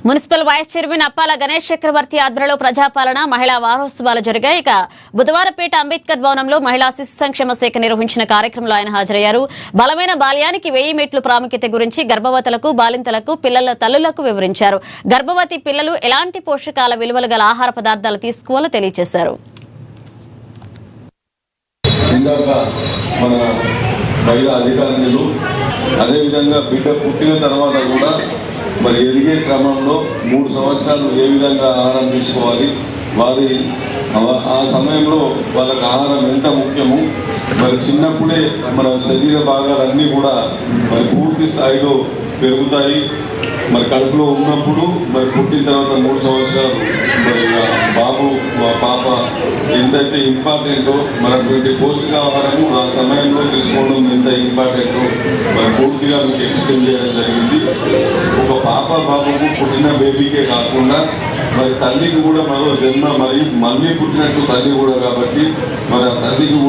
Municipal vice chairman అప్పాల గణేష్ చక్రవర్తి ఆధ్వర్యంలో ప్రజాపాలన మహిళా వారోత్సవాలు జరిగాయి. ఇక బుధవారపేట అంబేద్కర్ భవనంలో మహిళా శిశు సంక్షేమ శాఖ నిర్వహించిన కార్యక్రమంలో ఆయన హాజరయ్యారు. బలమైన బాల్యానికి 1000 మెట్లు ప్రాముఖ్యత గురించి గర్భవతులకు, బాలింతలకు, పిల్లల తల్లులకు వివరించారు. గర్భవతి పిల్లలు ఎలాంటి పోషకాల విలువలు గల ఆహార పదార్థాలు తీసుకోవాలో తెలియజేశారు. అదేవిధంగా బిడ్డ పుట్టిన తర్వాత కూడా మరి ఎదిగే క్రమంలో 3 సంవత్సరాలు ఏ విధంగా ఆహారం తీసుకోవాలి, వారి ఆ సమయంలో వాళ్ళకి ఆహారం ఎంత ముఖ్యము, మరి చిన్నప్పుడే మన శరీర భాగాలన్నీ కూడా మరి పూర్తి స్థాయిలో పెరుగుతాయి. మరి కడుపులో ఉన్నప్పుడు మరి పుట్టిన తర్వాత 3 సంవత్సరాలు మరి బాబు పాప ఎంతైతే ఇంపార్టెంటో మనటువంటి పౌష్టికాహారము ఆ సమయంలో తీసుకోవడం ఎంత ఇంపార్టెంటో మరి పూర్తిగా మీకు ఎక్స్ప్లెయిన్ చేయడం జరిగింది. ఒక పాప బాబుకు పుట్టిన బేబీకే కాకుండా మరి తల్లికి కూడా మరో జన్మ, మరి మళ్ళీ పుట్టినట్టు తల్లి కూడా, కాబట్టి మరి ఆ తల్లికి